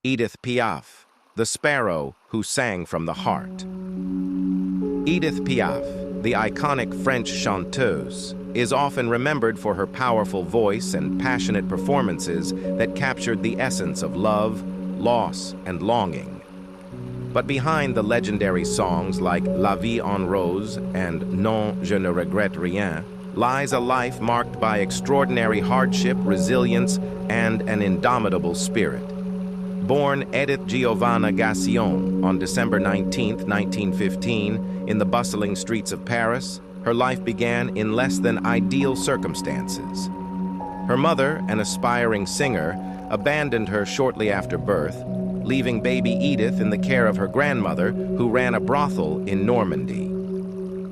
Edith Piaf, the sparrow who sang from the heart. Edith Piaf, the iconic French chanteuse, is often remembered for her powerful voice and passionate performances that captured the essence of love, loss, and longing. But behind the legendary songs like La Vie en Rose and Non, je ne regrette rien, lies a life marked by extraordinary hardship, resilience, and an indomitable spirit. Born Edith Giovanna Gassion on December 19, 1915, in the bustling streets of Paris, her life began in less than ideal circumstances. Her mother, an aspiring singer, abandoned her shortly after birth, leaving baby Edith in the care of her grandmother, who ran a brothel in Normandy.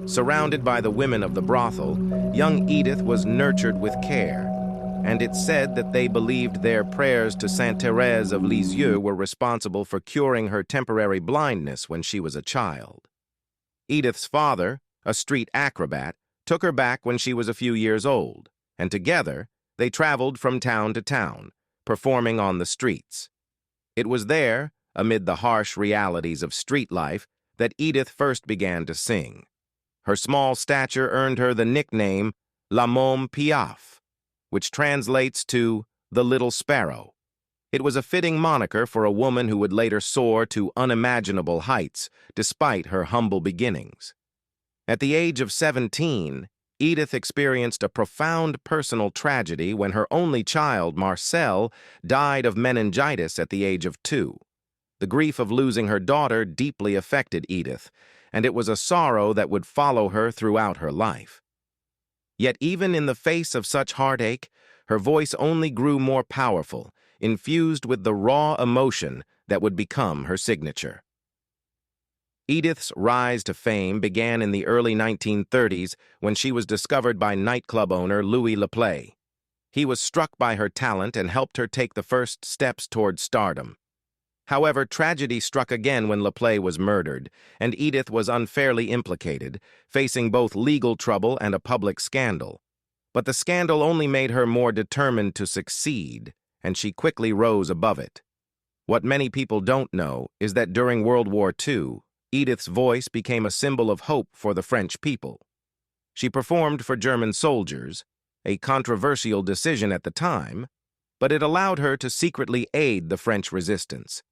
Surrounded by the women of the brothel, young Edith was nurtured with care, and it's said that they believed their prayers to Sainte Thérèse of Lisieux were responsible for curing her temporary blindness when she was a child. Edith's father, a street acrobat, took her back when she was a few years old, and together they traveled from town to town, performing on the streets. It was there, amid the harsh realities of street life, that Edith first began to sing. Her small stature earned her the nickname La Môme Piaf, which translates to the little sparrow. It was a fitting moniker for a woman who would later soar to unimaginable heights, despite her humble beginnings. At the age of 17, Edith experienced a profound personal tragedy when her only child, Marcel, died of meningitis at the age of 2. The grief of losing her daughter deeply affected Edith, and it was a sorrow that would follow her throughout her life. Yet even in the face of such heartache, her voice only grew more powerful, infused with the raw emotion that would become her signature. Edith's rise to fame began in the early 1930s when she was discovered by nightclub owner Louis Leplay. He was struck by her talent and helped her take the first steps toward stardom. However, tragedy struck again when Leplay was murdered, and Edith was unfairly implicated, facing both legal trouble and a public scandal. But the scandal only made her more determined to succeed, and she quickly rose above it. What many people don't know is that during World War II, Edith's voice became a symbol of hope for the French people. She performed for German soldiers, a controversial decision at the time, but it allowed her to secretly aid the French resistance.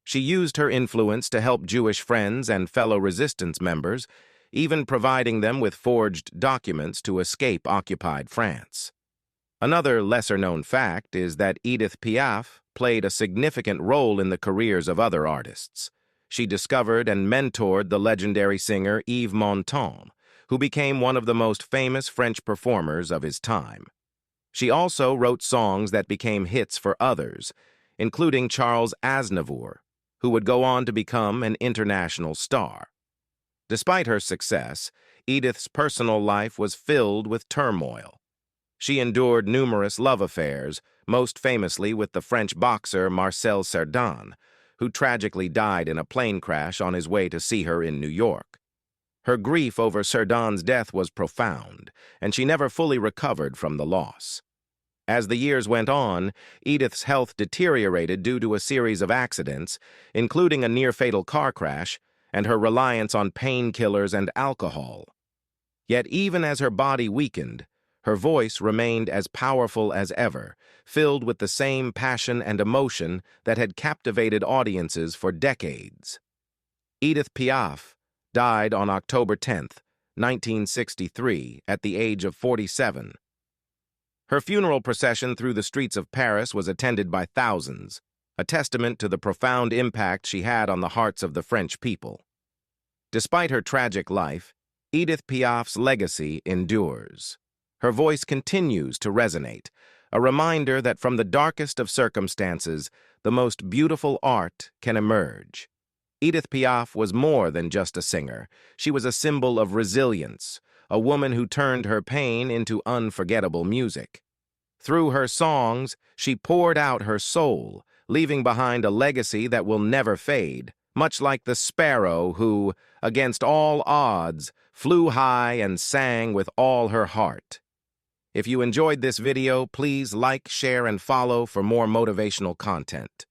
She used her influence to help Jewish friends and fellow resistance members, even providing them with forged documents to escape occupied France. Another lesser-known fact is that Edith Piaf played a significant role in the careers of other artists. She discovered and mentored the legendary singer Yves Montand, who became one of the most famous French performers of his time. She also wrote songs that became hits for others, including Charles Aznavour, who would go on to become an international star. Despite her success, Edith's personal life was filled with turmoil. She endured numerous love affairs, most famously with the French boxer Marcel Cerdan, who tragically died in a plane crash on his way to see her in New York. Her grief over Cerdan's death was profound, and she never fully recovered from the loss. As the years went on, Edith's health deteriorated due to a series of accidents, including a near-fatal car crash, and her reliance on painkillers and alcohol. Yet even as her body weakened, her voice remained as powerful as ever, filled with the same passion and emotion that had captivated audiences for decades. Edith Piaf died on October 10, 1963, at the age of 47. Her funeral procession through the streets of Paris was attended by thousands, a testament to the profound impact she had on the hearts of the French people. Despite her tragic life, Edith Piaf's legacy endures. Her voice continues to resonate, a reminder that from the darkest of circumstances, the most beautiful art can emerge. Edith Piaf was more than just a singer. She was a symbol of resilience, a woman who turned her pain into unforgettable music. Through her songs, she poured out her soul, leaving behind a legacy that will never fade, much like the sparrow who, against all odds, flew high and sang with all her heart. If you enjoyed this video, please like, share, and follow for more motivational content.